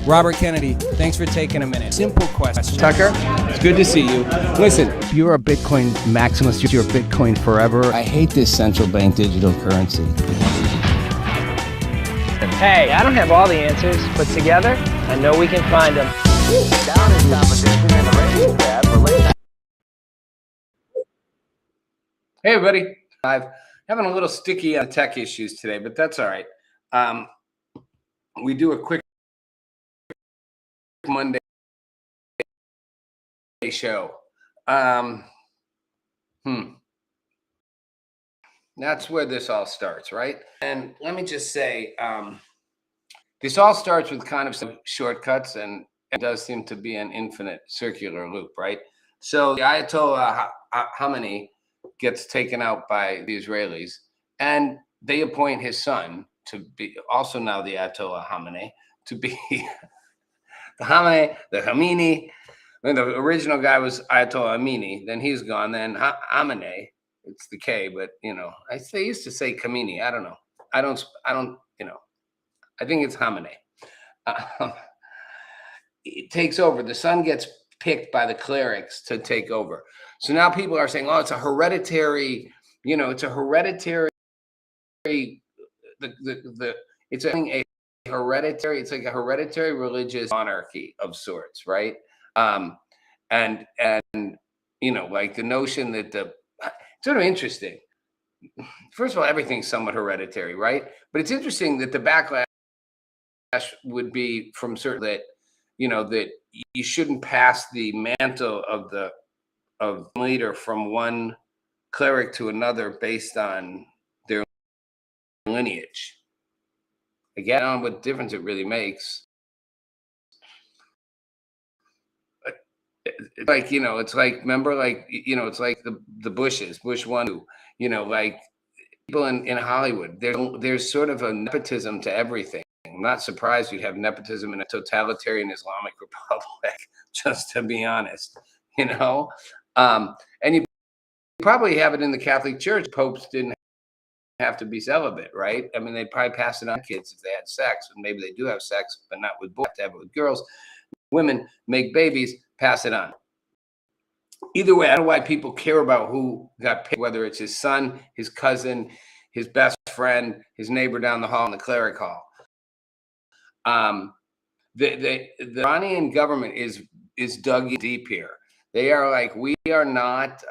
Robert Kennedy, thanks for taking a minute. Simple question. Tucker, it's good to see you. Listen, you're a Bitcoin maximalist. You're Bitcoin forever. I hate this central bank digital currency. Hey, I don't have all the answers, but together, I know we can find them. Hey, everybody. I'm having a little sticky on tech issues today, but that's all right. We do a quick Monday show. That's where this all starts, right? And let me just say, this all starts with kind of some shortcuts, and it does seem to be an infinite circular loop, right? So the Ayatollah Khamenei gets taken out by the Israelis, and they appoint his son to be also now the Ayatollah Khamenei to be the Khamenei. When the original guy was Ayatollah Amini, then he's gone. Then Khamenei, it's the K, but you know, they used to say Khamenei. I don't know. I don't. You know, I think it's Khamenei. It takes over. The son gets picked by the clerics to take over. So now people are saying, "Oh, it's a hereditary." You know, it's a hereditary. It's a hereditary. It's like a hereditary religious monarchy of sorts, right? And you know, like the notion that it's sort of interesting. First of all, everything's somewhat hereditary, right? But it's interesting that the backlash would be from certain that, you know, that you shouldn't pass the mantle of the leader from one cleric to another based on their lineage. Again, I don't know what difference it really makes. It's like, you know, it's like, remember, like, you know, it's like the Bushes, Bush 1, you know, like people in Hollywood, there's sort of a nepotism to everything. I'm not surprised you'd have nepotism in a totalitarian Islamic republic, just to be honest, you know? And you probably have it in the Catholic Church. Popes didn't have to be celibate, right? I mean, they'd probably pass it on to kids if they had sex, and maybe they do have sex, but not with boys, have to have it with girls. Women make babies, pass it on. Either way, I don't know why people care about who got picked, whether it's his son, his cousin, his best friend, his neighbor down the hall in the cleric hall. The Iranian government is dug deep here. They are like, we are not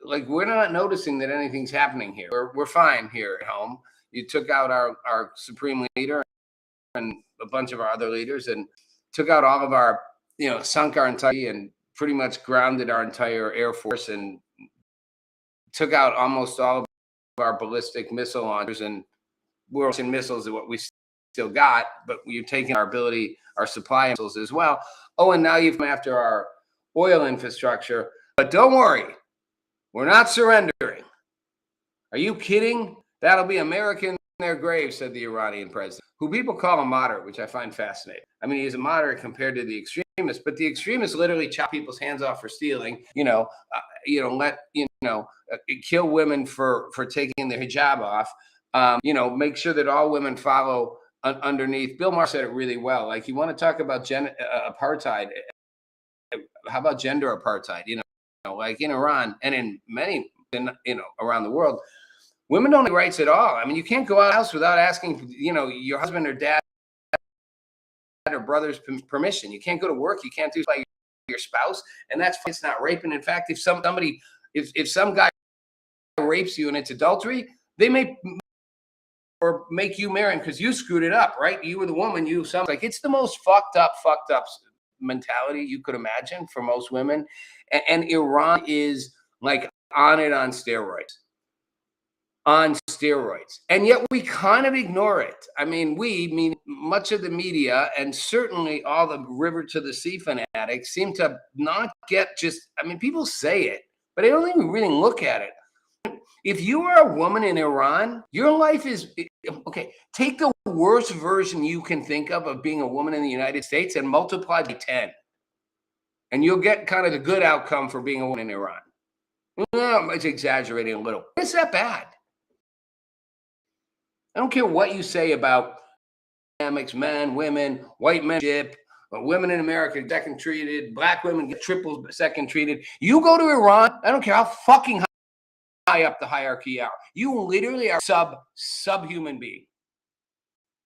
like, we're not noticing that anything's happening here. We're fine here at home. You took out our supreme leader and a bunch of our other leaders, and took out all of our, you know, sunk our entire and pretty much grounded our entire Air Force, and took out almost all of our ballistic missile launchers, and we're in missiles are what we still got, but you've taken our ability, our supply missiles as well. Oh, and now you've come after our oil infrastructure. But don't worry, we're not surrendering. Are you kidding? That'll be American in their grave, said the Iranian president, who people call a moderate, which I find fascinating. I mean, he's a moderate compared to the extremists, but the extremists literally chop people's hands off for stealing, kill women for taking their hijab off, make sure that all women follow underneath. Bill Maher said it really well. Like, you want to talk about apartheid, how about gender apartheid? You know, like in Iran and in many, around the world, women don't have rights at all. I mean, you can't go out of the house without asking, your husband or dad or brother's permission. You can't go to work. You can't do it by your spouse, and it's not rape. And in fact, if some guy rapes you and it's adultery, they may or make you marry him because you screwed it up, right? You were the woman. It's the most fucked up mentality you could imagine for most women, and Iran is like on steroids. And yet we kind of ignore it. I mean, much of the media, and certainly all the river to the sea fanatics, seem to not get people say it, but they don't even really look at it. If you are a woman in Iran, your life is okay. Take the worst version you can think of being a woman in the United States and multiply by 10, and you'll get kind of the good outcome for being a woman in Iran. Well, it's exaggerating a little. It's that bad. I don't care what you say about dynamics, men, women, white men, women in America second treated, black women get triple second treated. You go to Iran, I don't care how fucking high up the hierarchy you are. You literally are subhuman being.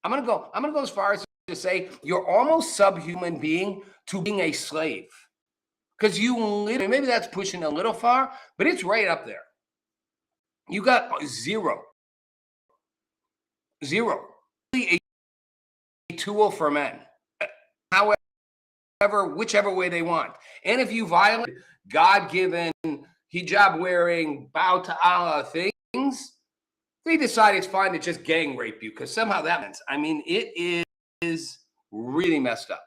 I'm gonna go as far as to say you're almost subhuman being to being a slave. Because you literally, maybe that's pushing a little far, but it's right up there. You got zero. A tool for men. However, whichever way they want. And if you violate God-given, hijab-wearing, bow to Allah things, they decide it's fine to just gang rape you because somehow that means, I mean, it is really messed up.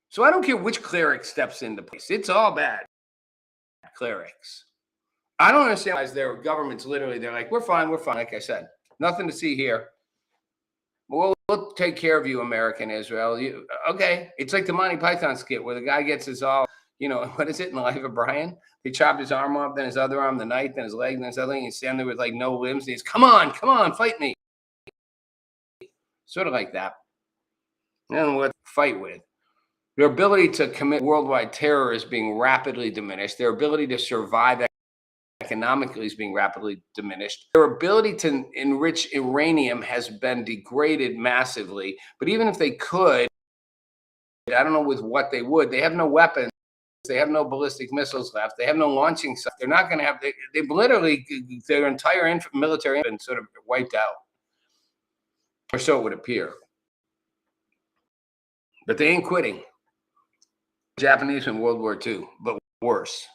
So I don't care which cleric steps into place. It's all bad clerics. I don't understand why their governments literally, they're like, we're fine. Like I said, nothing to see here. We'll take care of you, American Israel. Okay. It's like the Monty Python skit where the guy gets his all, what is it in the Life of Brian? They chopped his arm off, then his other arm, the knife, then his leg, then his other thing. He's standing there with like no limbs. And he's, come on, fight me. Sort of like that. And what fight with. Their ability to commit worldwide terror is being rapidly diminished. Their ability to survive economically is being rapidly diminished. Their ability to enrich uranium has been degraded massively. But even if they could, I don't know with what they would. They have no weapons. They have no ballistic missiles left. They have no launching stuff. They're not going to have, they've literally, their entire military been sort of wiped out. Or so it would appear. But they ain't quitting. Japanese in World War II, but worse.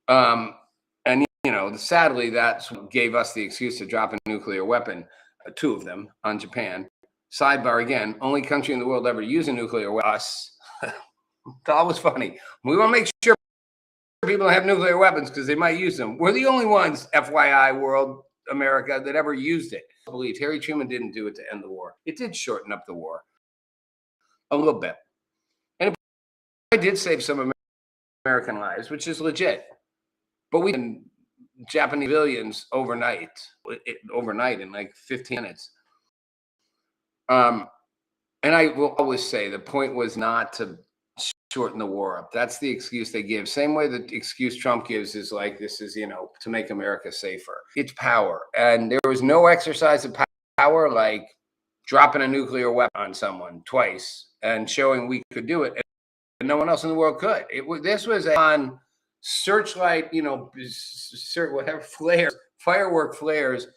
And, sadly, that's what gave us the excuse to drop a nuclear weapon, two of them, on Japan. Sidebar again, only country in the world ever to use a nuclear weapon, us. It's always funny. We want to make sure people have nuclear weapons because they might use them. We're the only ones, FYI, world, America, that ever used it. I believe Harry Truman didn't do it to end the war. It did shorten up the war a little bit. And I did save some American lives, which is legit. But we did Japanese civilians overnight in like 15 minutes. And I will always say the point was not to shorten the war up. That's the excuse they give. Same way the excuse Trump gives is like, this is, to make America safer. It's power. And there was no exercise of power like dropping a nuclear weapon on someone twice and showing we could do it. And no one else in the world could. This was on searchlight, whatever firework flares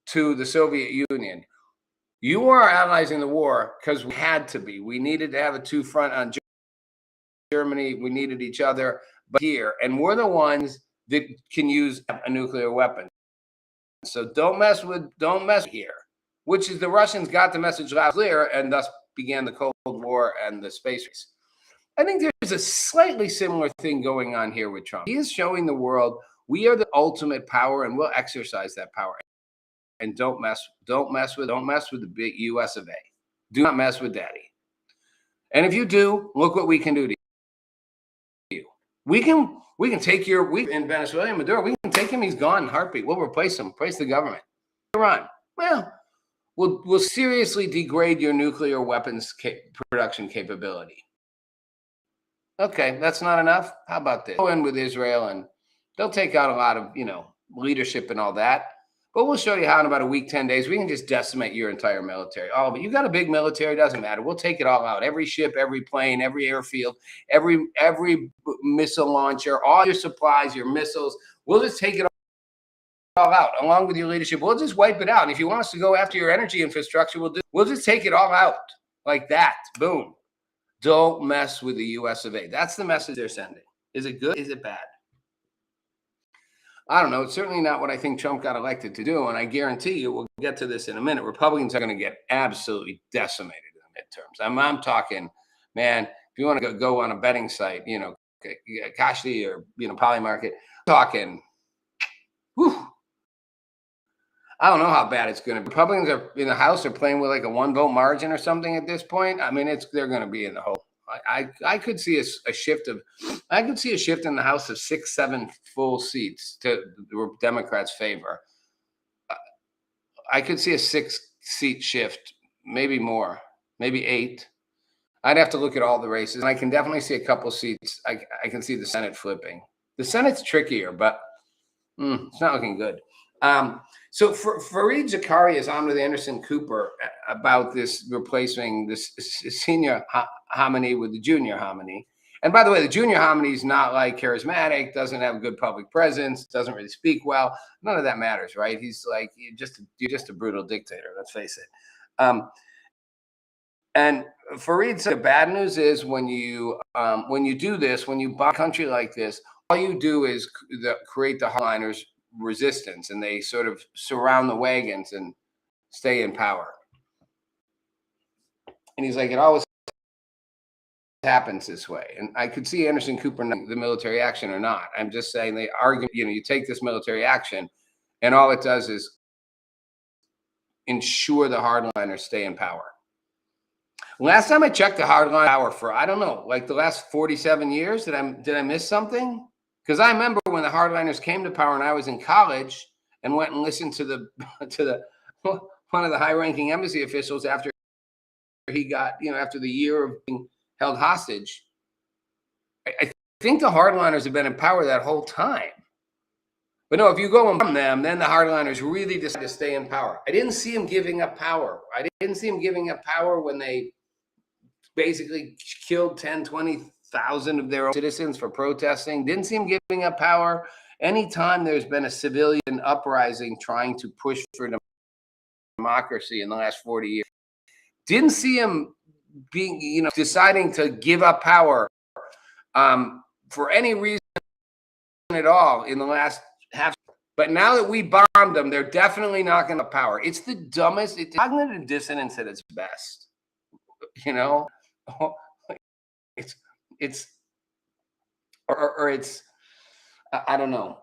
to the Soviet Union. You are allies in the war because we had to be. We needed to have a two-front on Germany. We needed each other, but here, and we're the ones that can use a nuclear weapon. So don't mess here. Which is the Russians got the message loud and clear, and thus began the Cold War and the space race. I think there's a slightly similar thing going on here with Trump. He is showing the world we are the ultimate power, and we'll exercise that power. And don't mess with the big US of A. Do not mess with Daddy. And if you do, look what we can do to you. We can take in Venezuela, Maduro, we can take him, he's gone in a heartbeat. We'll replace him, replace the government. Iran, well, we'll seriously degrade your nuclear weapons production capability. Okay, that's not enough. How about this? Go in with Israel and they'll take out a lot of, leadership and all that. But we'll show you how in about a week, 10 days, we can just decimate your entire military. All of it. You got a big military, doesn't matter. We'll take it all out. Every ship, every plane, every airfield, every missile launcher, all your supplies, your missiles. We'll just take it all out along with your leadership. We'll just wipe it out. And if you want us to go after your energy infrastructure, we'll just take it all out like that. Boom. Don't mess with the US of A. That's the message they're sending. Is it good? Is it bad? I don't know. It's certainly not what I think Trump got elected to do. And I guarantee you, we'll get to this in a minute. Republicans are going to get absolutely decimated in the midterms. I'm talking, man, if you want to go on a betting site, Kashi or, Polymarket, talking, whew, I don't know how bad it's going to be. Republicans are in the House are playing with like a 1-vote margin or something at this point. I mean, they're going to be in the hole. I could see a shift in the House of 6-7 full seats to the Democrats' favor. I could see a 6-seat shift maybe more, maybe 8. I'd have to look at all the races, and I can definitely see a couple seats. I can see the Senate flipping. The Senate's trickier, but it's not looking good. So Fareed Zakaria is on with Anderson Cooper about this replacing this senior hominy with the junior hominy. And by the way, the junior hominy is not like charismatic, doesn't have good public presence, doesn't really speak well. None of that matters, right? He's like, you're just a brutal dictator, let's face it. And Fareed said the bad news is when you do this, when you buy a country like this, all you do is create the hardliners resistance, and they sort of surround the wagons and stay in power. And he's like, it always happens this way. And I could see Anderson Cooper the military action or not. I'm just saying they argue, you take this military action and all it does is ensure the hardliners stay in power. Last time I checked the hardline power for, I don't know, like the last 47 years, did I miss something? Because I remember when the hardliners came to power and I was in college and went and listened to one of the high-ranking embassy officials after he got, after the year of being held hostage. I think the hardliners have been in power that whole time. But no, if you go and bomb them, then the hardliners really decide to stay in power. I didn't see them giving up power. I didn't see them giving up power when they basically killed 10, 20,000 of their own citizens for protesting. Didn't see them giving up power. Anytime there's been a civilian uprising trying to push for democracy in the last 40 years, didn't see them being, deciding to give up power for any reason at all in the last half. But now that we bombed them, they're definitely not going to power. It's the dumbest. It's cognitive dissonance at its best. It's I don't know,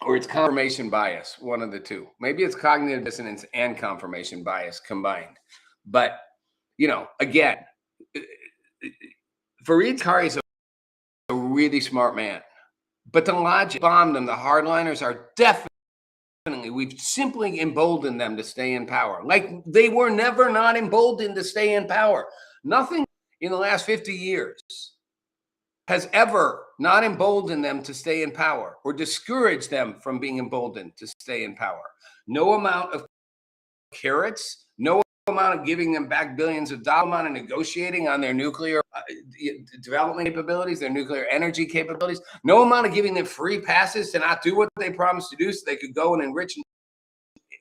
or it's confirmation bias, one of the two. Maybe it's cognitive dissonance and confirmation bias combined. But again, Fareed Zakaria is a really smart man. But the logic bombed them. The hardliners are definitely, we've simply emboldened them to stay in power. Like they were never not emboldened to stay in power. Nothing in the last 50 years has ever not emboldened them to stay in power or discouraged them from being emboldened to stay in power. No amount of carrots, no amount of giving them back billions of dollars, amount of negotiating on their nuclear development capabilities, their nuclear energy capabilities, no amount of giving them free passes to not do what they promised to do so they could go and enrich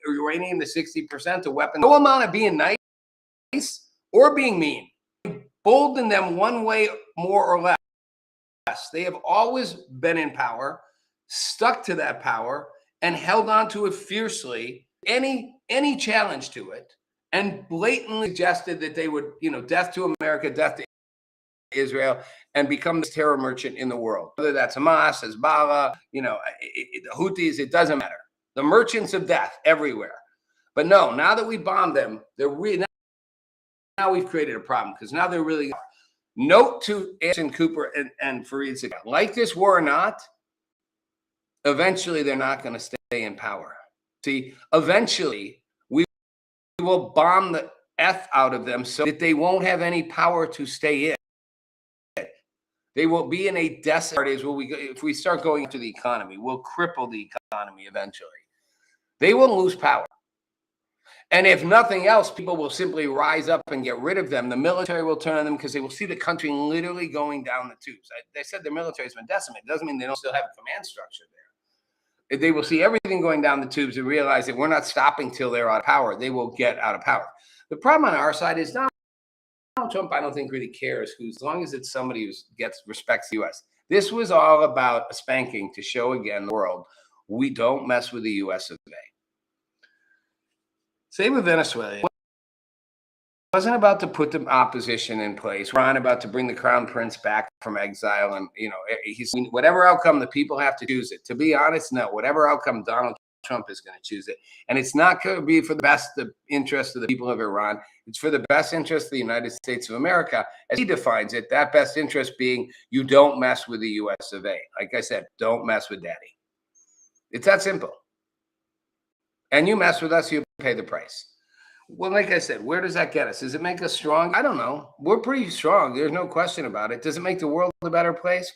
uranium to 60% of weapons, no amount of being nice or being mean, embolden them one way more or less. They have always been in power, stuck to that power, and held on to it fiercely, any challenge to it, and blatantly suggested that they would, death to America, death to Israel, and become the terror merchant in the world. Whether that's Hamas, Hezbollah, the Houthis, it doesn't matter. The merchants of death everywhere. But no, now that we bombed them, they're really, now we've created a problem because now they're really. Note to Anderson Cooper and Fareed Zakaria, like this war or not, eventually they're not going to stay in power. See, eventually we will bomb the F out of them so that they won't have any power to stay in. They will be in a desolate phase where if we start going into the economy, we'll cripple the economy eventually. They will lose power. And if nothing else, people will simply rise up and get rid of them. The military will turn on them because they will see the country literally going down the tubes. They said their military has been decimated. It doesn't mean they don't still have a command structure there. They will see everything going down the tubes and realize that we're not stopping till they're out of power. They will get out of power. The problem on our side is Donald Trump, I don't think, really cares as long as it's somebody who respects the U.S. This was all about a spanking to show again the world we don't mess with the U.S. of A. Same with Venezuela. It wasn't about to put the opposition in place. We're not about to bring the crown prince back from exile. And, whatever outcome, the people have to choose it. To be honest, no. Whatever outcome, Donald Trump is going to choose it. And it's not going to be for the best interest of the people of Iran. It's for the best interest of the United States of America, as he defines it, that best interest being you don't mess with the U.S. of A. Like I said, don't mess with daddy. It's that simple. And you mess with us, you pay the price. Well, like I said, where does that get us? Does it make us strong? I don't know. We're pretty strong. There's no question about it. Does it make the world a better place?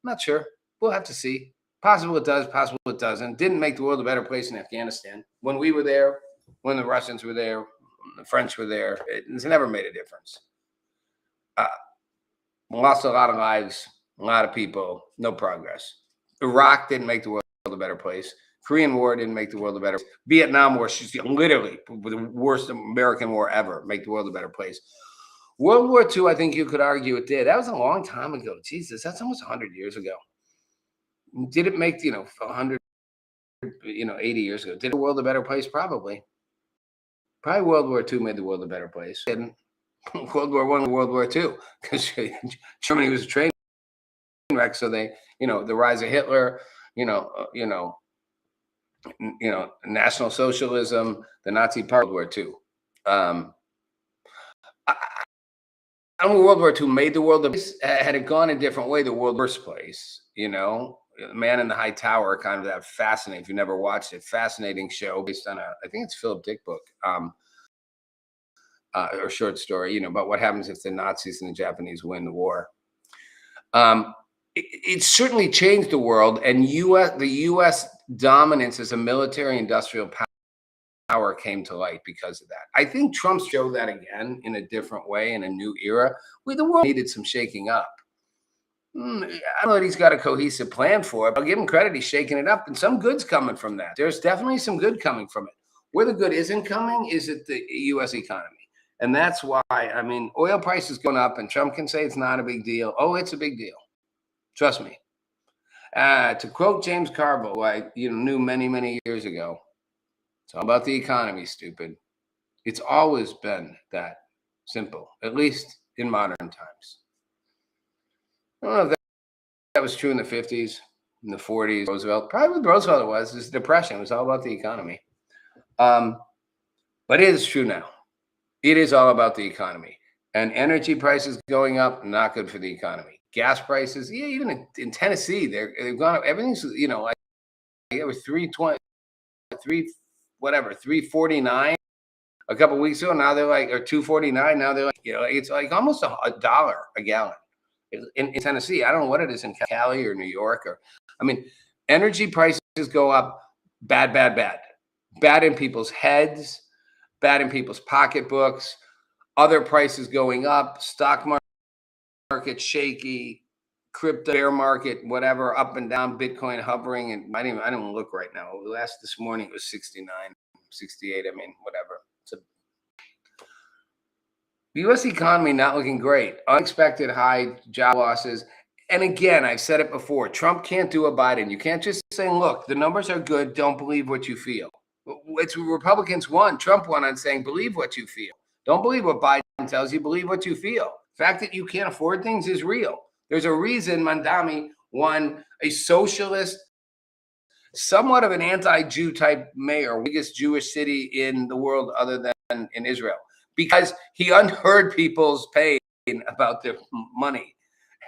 Not sure. We'll have to see. Possible it does, possible it doesn't. Didn't make the world a better place in Afghanistan. When we were there, when the Russians were there, when the French were there, it's never made a difference. Lost a lot of lives, a lot of people, no progress. Iraq didn't make the world a better place. Korean War didn't make the world a better place. Vietnam War, literally the worst American war ever, make the world a better place. World War II, I think you could argue it did. That was a long time ago. Jesus, that's almost 100 years ago. Did it make, 100, 80 years ago? Did the world a better place? Probably. Probably World War II made the world a better place. Didn't. World War I and World War II, because Germany was a train wreck. So they, the rise of Hitler, National Socialism, the Nazi Party, World War II. I don't know, World War II made the world a place. Had it gone a different way, the world worst place. Man in the High Tower, kind of that fascinating. If you never watched it, fascinating show based on I think it's Philip Dick book. Or short story, about what happens if the Nazis and the Japanese win the war. It certainly changed the world, and the U.S. dominance as a military-industrial power came to light because of that. I think Trump showed that again in a different way, in a new era, where the world needed some shaking up. I don't know that he's got a cohesive plan for it, but I'll give him credit. He's shaking it up, and some good's coming from that. There's definitely some good coming from it. Where the good isn't coming is at the U.S. economy. And that's why, oil prices going up, and Trump can say it's not a big deal. Oh, it's a big deal. Trust me. To quote James Carville, who I knew many, many years ago, it's all about the economy, stupid. It's always been that simple, at least in modern times. I don't know if that was true in the 50s, in the 40s, Roosevelt. Probably with Roosevelt it was. This depression. It was all about the economy. But it is true now. It is all about the economy. And energy prices going up, not good for the economy. Gas prices, even in Tennessee, they've gone up. Everything's, like it was $349 a couple of weeks ago. Now they're like, or $249. Now they're like, it's like almost $1 a gallon in Tennessee. I don't know what it is in Cali or New York energy prices go up bad. Bad in people's heads, bad in people's pocketbooks, other prices going up, stock market shaky, crypto bear market, whatever, up and down, Bitcoin hovering. And I don't look right now. This morning it was 69, 68. Whatever. The U.S. economy not looking great. Unexpected high job losses. And again, I've said it before, Trump can't do a Biden. You can't just say, look, the numbers are good. Don't believe what you feel. It's Republicans won. Trump won on saying, believe what you feel. Don't believe what Biden tells you. Believe what you feel. The fact that you can't afford things is real. There's a reason Mandami won a socialist, somewhat of an anti-Jew type mayor, biggest Jewish city in the world other than in Israel, because he unheard people's pain about their money.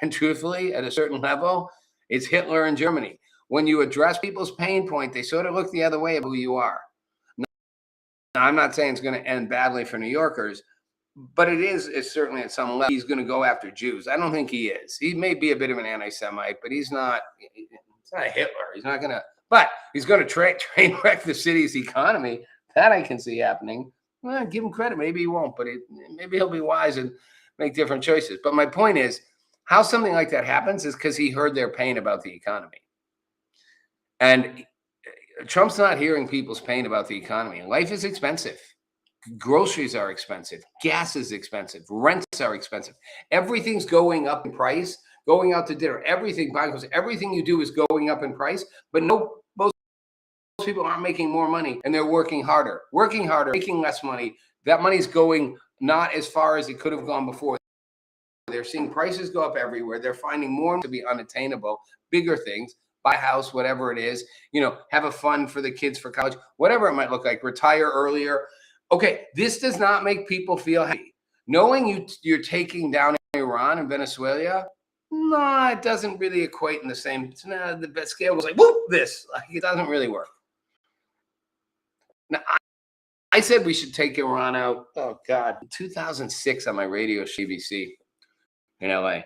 And truthfully, at a certain level, it's Hitler in Germany. When you address people's pain point, they sort of look the other way of who you are. Now, I'm not saying it's going to end badly for New Yorkers, but it's certainly at some level, he's going to go after Jews. I don't think he is. He may be a bit of an anti-Semite, but he's not Hitler. He's not going to, but he's going to train wreck the city's economy. That I can see happening. Well, give him credit. Maybe he won't, but maybe he'll be wise and make different choices. But my point is, how something like that happens is because he heard their pain about the economy. And Trump's not hearing people's pain about the economy. Life is expensive. Groceries are expensive. Gas is expensive. Rents are expensive. Everything's going up in price. Going out to dinner, everything you do is going up in price. But most people aren't making more money, and they're working harder, making less money. That money's going not as far as it could have gone before. They're seeing prices go up everywhere. They're finding more to be unattainable, bigger things. Buy a house, whatever it is, have a fund for the kids for college, whatever it might look like, retire earlier. Okay, this does not make people feel happy. Knowing you're taking down Iran and Venezuela, no, it doesn't really equate in the same, the scale was like, whoop, this. It doesn't really work. Now, I said we should take Iran out. Oh God, 2006 on my radio, CBC in LA.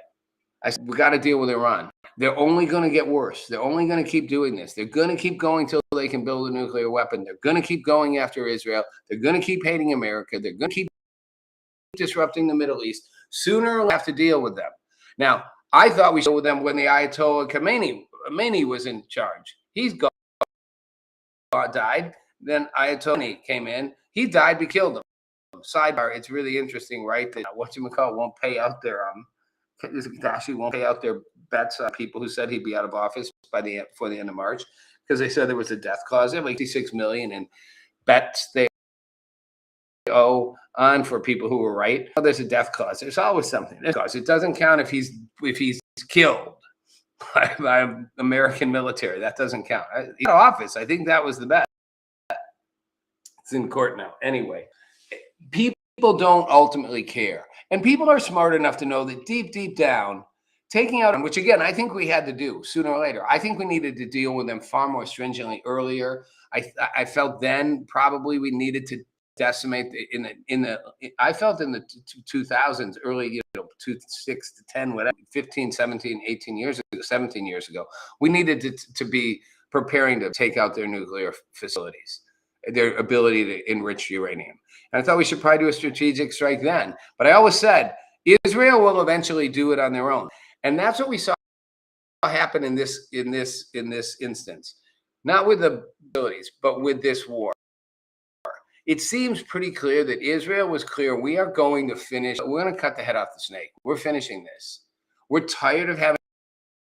I said we got to deal with Iran. They're only going to get worse. They're only going to keep doing this. They're going to keep going till they can build a nuclear weapon. They're going to keep going after Israel. They're going to keep hating America. They're going to keep disrupting the Middle East. Sooner we'll have to deal with them. Now, I thought we should deal with them when the Ayatollah Khomeini was in charge. He's gone, died. Then Ayatollah came in. He died. We killed him. Sidebar: it's really interesting, right? That whatchamacallit won't pay out their actually won't pay out their bets on people who said he'd be out of office before the end of March, because they said there was a death clause. They have like 66 million in bets they owe on for people who were right. Well, there's a death clause. There's always something. It doesn't count if he's killed by American military. That doesn't count. Out of office. I think that was the bet. It's in court now. Anyway, people don't ultimately care. And people are smart enough to know that deep down, taking out, which again, I think we had to do sooner or later. I think we needed to deal with them far more stringently earlier. I felt then probably we needed to decimate I felt in the 2000s, early, 6 to 10, whatever, 15, 17, 18 years ago, 17 years ago, we needed to be preparing to take out their nuclear facilities, their ability to enrich uranium. And I thought we should probably do a strategic strike then. But I always said, Israel will eventually do it on their own. And that's what we saw happen in this instance. Not with the abilities, but with this war. It seems pretty clear that Israel was clear, we are going to finish, we're going to cut the head off the snake. We're finishing this. We're tired of having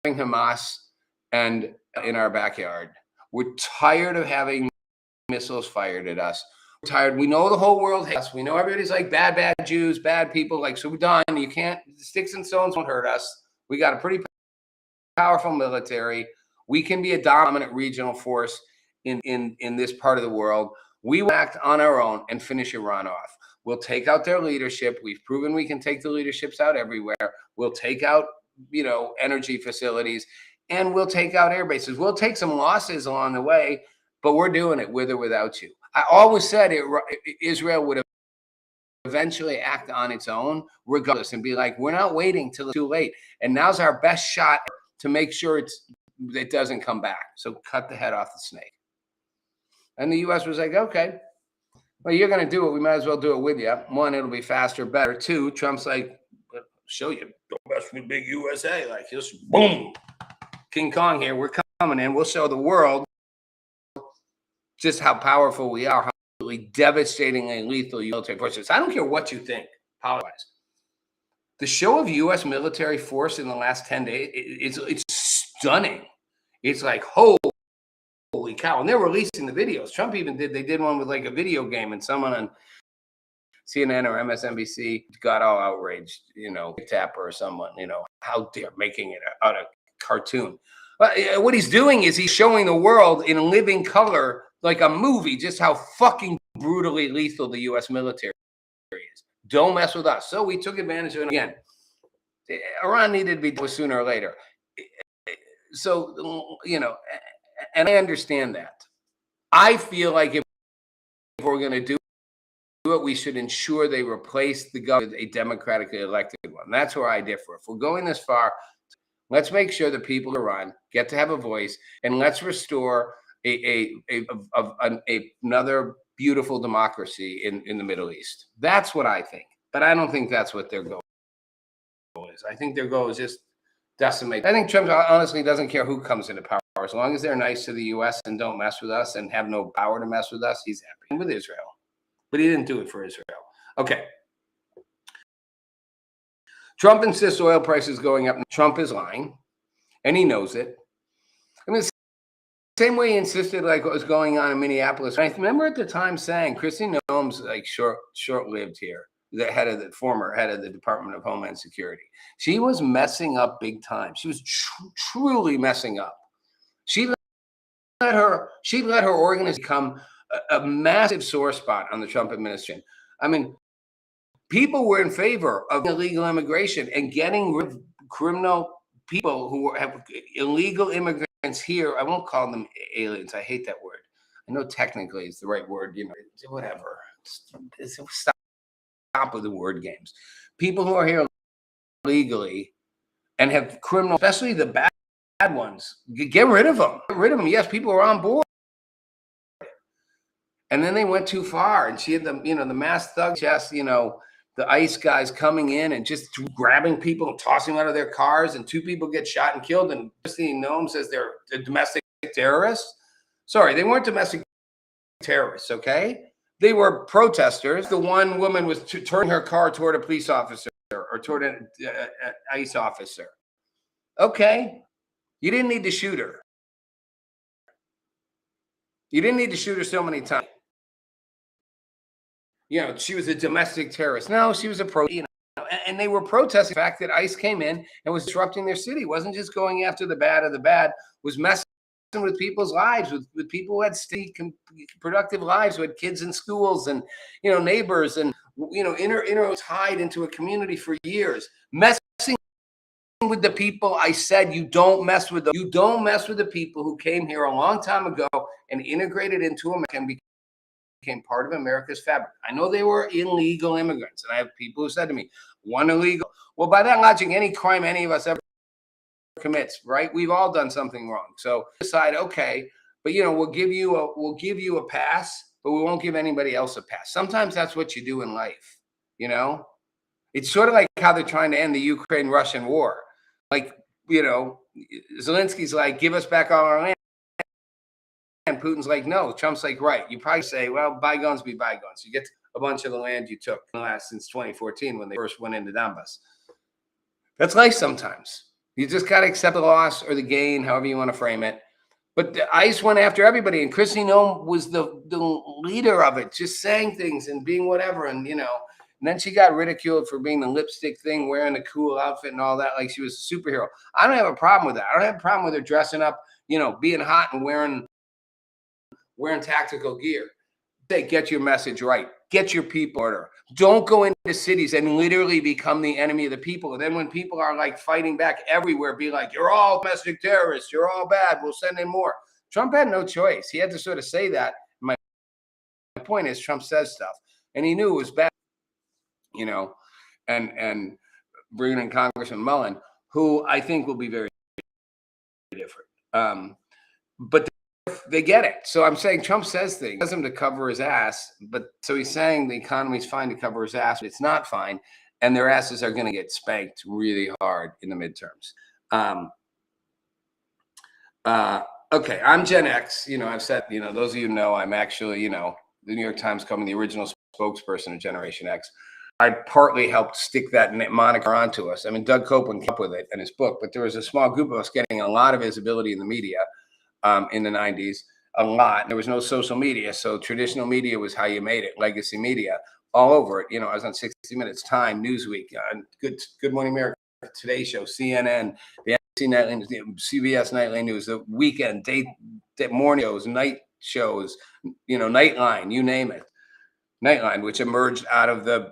Hamas and in our backyard. We're tired of having missiles fired at us. We're tired. We know the whole world hates us. We know everybody's like bad Jews, bad people. Like, so we're done. You can't, sticks and stones won't hurt us. We got a pretty powerful military. We can be a dominant regional force in this part of the world. We will act on our own and finish Iran off. We'll take out their leadership. We've proven we can take the leaderships out everywhere. We'll take out, energy facilities, and we'll take out air bases. We'll take some losses along the way, but we're doing it with or without you. I always said Israel would eventually act on its own regardless and be like, we're not waiting till it's too late. And now's our best shot to make sure it doesn't come back. So cut the head off the snake. And the U.S. was like, okay, well, you're going to do it. We might as well do it with you. One, it'll be faster, better. Two, Trump's like, show you, don't mess with big USA. Like, just boom, King Kong here. We're coming in. We'll show the world just how powerful we are, how devastatingly lethal military forces. I don't care what you think, policy-wise. The show of U.S. military force in the last 10 days, it's stunning. It's like, holy cow. And they're releasing the videos. Trump even they did one with like a video game, and someone on CNN or MSNBC got all outraged, Tapper or someone, how they're making it out of cartoon. But what he's doing is he's showing the world in living color, like a movie, just how fucking brutally lethal the U.S. military is. Don't mess with us. So we took advantage of it again. Iran needed to be done sooner or later. So, and I understand that. I feel like if we're going to do it, we should ensure they replace the government with a democratically elected one. That's where I differ. If we're going this far, let's make sure the people of Iran get to have a voice, and let's restore another beautiful democracy in the Middle East. That's what I think. But I don't think that's what their goal is. I think their goal is just decimate. I think Trump honestly doesn't care who comes into power. As long as they're nice to the U.S. and don't mess with us and have no power to mess with us, he's happy. And with Israel. But he didn't do it for Israel. Okay. Trump insists oil prices going up. Trump is lying, and he knows it. I mean, the same way he insisted like what was going on in Minneapolis. I remember at the time saying Kristi Noem's like short-lived here, the former head of the Department of Homeland Security. She was messing up big time. She was truly messing up. She let her organization become a massive sore spot on the Trump administration. I mean, people were in favor of illegal immigration and getting rid of criminal people who have illegal immigrants here. I won't call them aliens. I hate that word. I know technically it's the right word, whatever. stop with the word games. People who are here legally and have criminal, especially the bad ones, get rid of them. Get rid of them. Yes, people are on board. And then they went too far, and she had the, the masked thug chest, the ICE guys coming in and just grabbing people and tossing them out of their cars, and 2 people get shot and killed. And Christine Noem says they're domestic terrorists. Sorry, they weren't domestic terrorists, okay? They were protesters. The one woman was turning her car toward a police officer or toward an ICE officer. Okay, you didn't need to shoot her. You didn't need to shoot her so many times. She was a domestic terrorist. No, she was and they were protesting the fact that ICE came in and was disrupting their city. It wasn't just going after the bad of the bad, was messing with people's lives, with people who had productive lives, who had kids in schools and, neighbors and, tied into a community for years, messing with the people. I said, you don't mess with them. You don't mess with the people who came here a long time ago and integrated into America and became part of America's fabric. I know they were illegal immigrants, and I have people who said to me, one illegal. Well, by that logic, any crime any of us ever commits, right? We've all done something wrong. So decide, okay, but we'll give you a pass, but we won't give anybody else a pass. Sometimes that's what you do in life. It's sort of like how they're trying to end the Ukraine-Russian war. Like, Zelensky's like, give us back all our land. And Putin's like, no. Trump's like, right. You probably say, well, bygones be bygones. You get a bunch of the land you took since 2014 when they first went into Donbass. That's life sometimes. You just got to accept the loss or the gain, however you want to frame it. But the ICE went after everybody, and Christine Noem was the leader of it, just saying things and being whatever. And, and then she got ridiculed for being the lipstick thing, wearing the cool outfit and all that, like she was a superhero. I don't have a problem with that. I don't have a problem with her dressing up, being hot and wearing tactical gear. Say, get your message right. Get your people order. Don't go into cities and literally become the enemy of the people. And then when people are like fighting back everywhere, be like, you're all domestic terrorists. You're all bad. We'll send in more. Trump had no choice. He had to sort of say that. My point is, Trump says stuff, and he knew it was bad, and bringing in Congressman Mullen, who I think will be very different. But they get it. So I'm saying Trump says things, does him to cover his ass, but so he's saying the economy's fine to cover his ass, but it's not fine, and their asses are going to get spanked really hard in the midterms. Okay, I'm Gen X. I've said, those of you know, I'm actually, the New York Times called me the original spokesperson of Generation X. I partly helped stick that moniker onto us. I mean, Doug Copeland came up with it in his book, but there was a small group of us getting a lot of visibility in the media. In the 90s, a lot. There was no social media, so traditional media was how you made it. Legacy media, all over it. I was on 60 Minutes, Time, Newsweek, Good Morning America, Today Show, CNN, the NBC Nightly News, CBS Nightly News, the weekend, day morning shows, night shows, Nightline, you name it. Nightline, which emerged out of the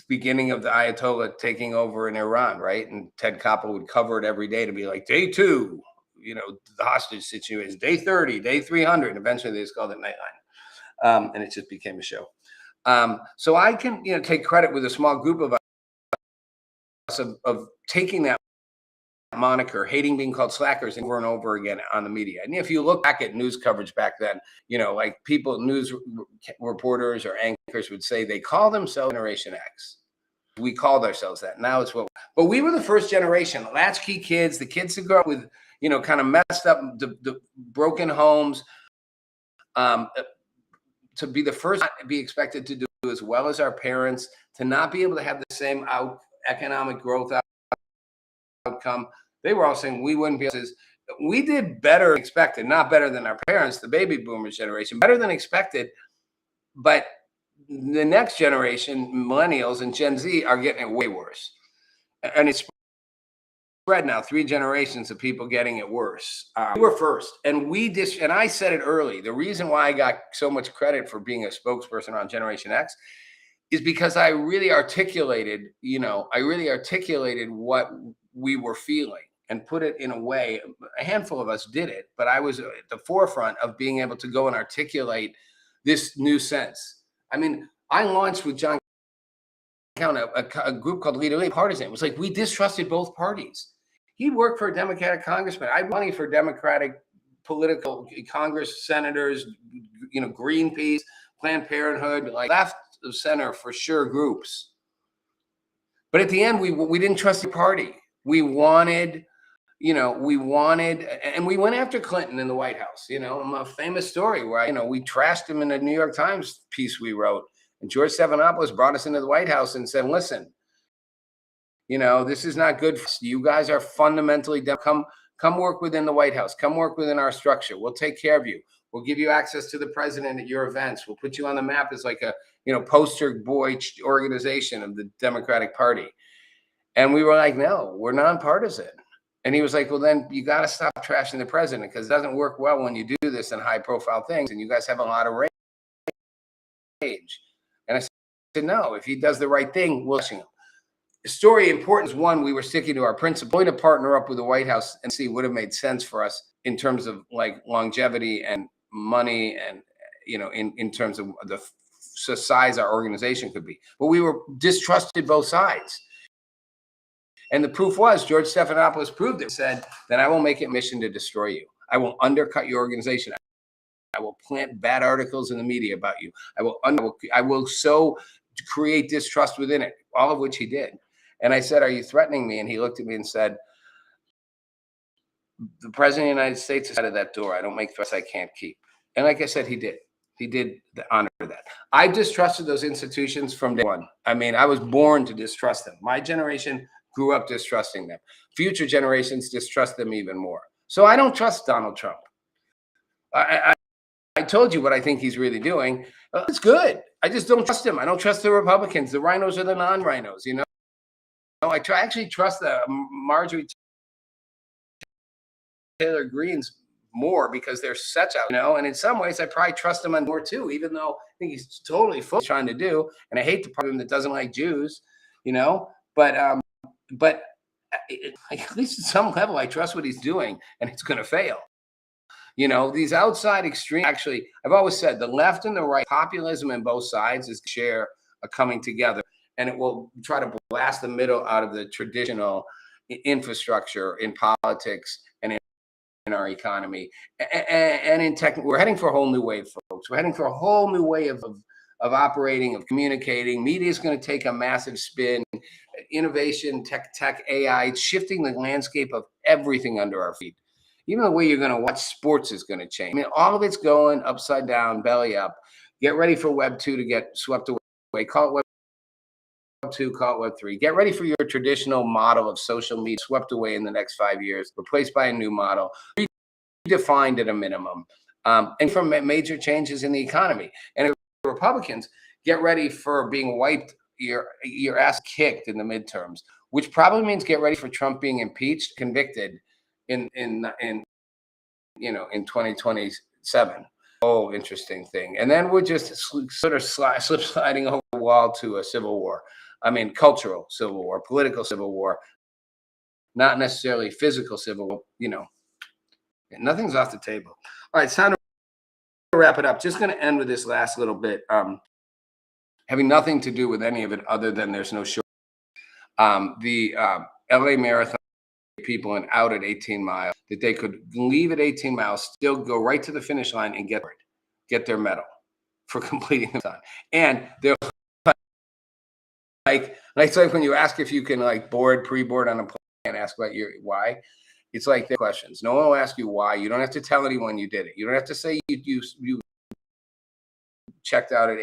beginning of the Ayatollah taking over in Iran, right? And Ted Koppel would cover it every day to be like, day 2. The hostage situation, day 30, day 300, and eventually they just called it Nightline, and it just became a show. So I can, take credit with a small group of us of taking that moniker, hating being called slackers, over and over again on the media. And if you look back at news coverage back then, like news reporters or anchors would say they call themselves Generation X. We called ourselves that. Now it's but we were the first generation, latchkey kids, the kids who grew up with, kind of messed up, the broken homes, to be the first to be expected to do as well as our parents, to not be able to have the same economic growth outcome. They were all saying we wouldn't be able to. We did better than expected, not better than our parents, the baby boomers generation, better than expected. But the next generation, millennials and Gen Z, are getting it way worse. And it's spread now, 3 generations of people getting it worse. We were first, and and I said it early. The reason why I got so much credit for being a spokesperson on Generation X is because I really articulated, what we were feeling and put it in a way. A handful of us did it, but I was at the forefront of being able to go and articulate this new sense. I mean, I launched with John Count a group called Leader Partisan. It was like we distrusted both parties. He worked for a Democratic congressman. I had money for Democratic political Congress senators, Greenpeace, Planned Parenthood, like left of center for sure groups. But at the end, we didn't trust the party. We wanted, and we went after Clinton in the White House. A famous story where we trashed him in a New York Times piece we wrote. And George Stephanopoulos brought us into the White House and said, listen, this is not good for you. You guys are fundamentally dumb. Come work within the White House. Come work within our structure. We'll take care of you. We'll give you access to the president at your events. We'll put you on the map as like a, poster boy organization of the Democratic Party. And we were like, no, we're nonpartisan. And he was like, well, then you got to stop trashing the president because it doesn't work well when you do this in high profile things. And you guys have a lot of rage. And I said, no, if he does the right thing, we'll him. The story important is one, we were sticking to our principle. Going to partner up with the White House and see would have made sense for us in terms of like longevity and money and, in terms of the size our organization could be. But we were distrusted both sides. And the proof was George Stephanopoulos proved it, said, then I will make it mission to destroy you. I will undercut your organization. I will plant bad articles in the media about you. I will so create distrust within it, all of which he did. And I said, are you threatening me? And he looked at me and said, the president of the United States is out of that door. I don't make threats I can't keep. And like I said, he did. He did honor that. I distrusted those institutions from day one. I mean, I was born to distrust them. My generation grew up distrusting them. Future generations distrust them even more. So I don't trust Donald Trump. I told you what I think he's really doing. It's good. I just don't trust him. I don't trust the Republicans, the rhinos or the non-rhinos, I actually trust the Marjorie Taylor Greens more because they're such out, and in some ways I probably trust him on more too, even though I think he's totally full of trying to do. And I hate the part of him that doesn't like Jews, but at least at some level, I trust what he's doing and it's going to fail. These outside extremes, actually, I've always said the left and the right, populism in both sides is share a coming together, and it will try to blast the middle out of the traditional infrastructure in politics and in our economy and in tech. We're heading for a whole new wave, folks. We're heading for a whole new way of operating, of communicating. Media is going to take a massive spin. Innovation, tech, AI, it's shifting the landscape of everything under our feet. Even the way you're going to watch sports is going to change. I mean, all of it's going upside down, belly up. Get ready for Web 2 to get swept away. Call it Web 2, call it Web 3. Get ready for your traditional model of social media swept away in the next 5 years, replaced by a new model, redefined at a minimum, and from major changes in the economy. And if Republicans, get ready for being wiped, your ass kicked in the midterms, which probably means get ready for Trump being impeached, convicted in 2027. Oh, interesting thing. And then we're just sort of slip sliding over the wall to a civil war. I mean, cultural civil war, political civil war, not necessarily physical civil war, nothing's off the table. All right, it's time to wrap it up. Just going to end with this last little bit, having nothing to do with any of it other than there's no short. The LA Marathon people and out at 18 miles, that they could leave at 18 miles, still go right to the finish line and get their medal for completing the time. And they're like it's like when you ask if you can pre-board on a plane and ask about why. It's like the questions. No one will ask you why. You don't have to tell anyone you did it. You don't have to say you checked out at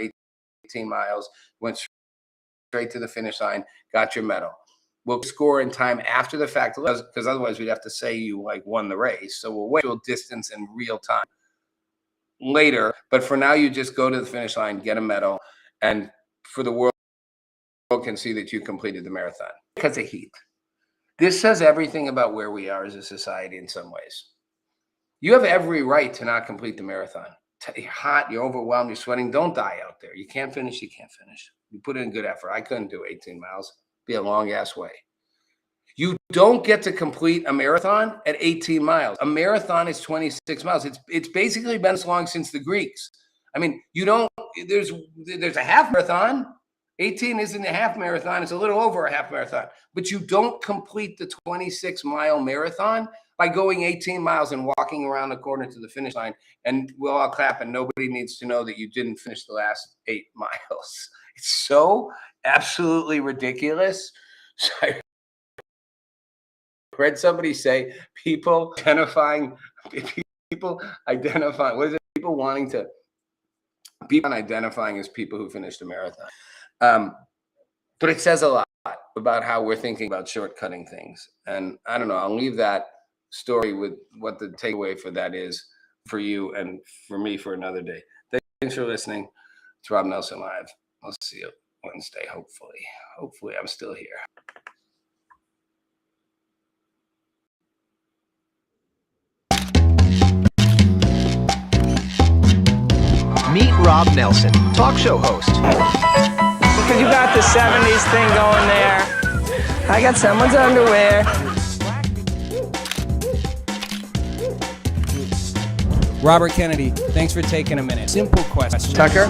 18 miles, went straight to the finish line, got your medal. We'll score in time after the fact, because otherwise we'd have to say you won the race. So we'll wait distance in real time later. But for now, you just go to the finish line, get a medal, and for the world can see that you completed the marathon. Because of heat. This says everything about where we are as a society in some ways. You have every right to not complete the marathon. You're hot, you're overwhelmed, you're sweating. Don't die out there. You can't finish, you can't finish. You put in good effort. I couldn't do 18 miles. Be a long ass way. You don't get to complete a marathon at 18 miles. A marathon is 26 miles. It's basically been as long since the Greeks. I mean, you don't, there's a half marathon. 18 isn't a half marathon. It's a little over a half marathon, but you don't complete the 26-mile marathon by going 18 miles and walking around the corner to the finish line. And we'll all clap and nobody needs to know that you didn't finish the last 8 miles. It's so absolutely ridiculous. So I read somebody say people identifying, what is it? People identifying as people who finished a marathon. But it says a lot about how we're thinking about shortcutting things. And I don't know, I'll leave that story with what the takeaway for that is for you and for me for another day. Thanks for listening. It's Rob Nelson Live. I'll see you Wednesday, hopefully. Hopefully I'm still here. Meet Rob Nelson, talk show host. Because you got the 70s thing going there. I got someone's underwear. Robert Kennedy, thanks for taking a minute. Simple question. Tucker?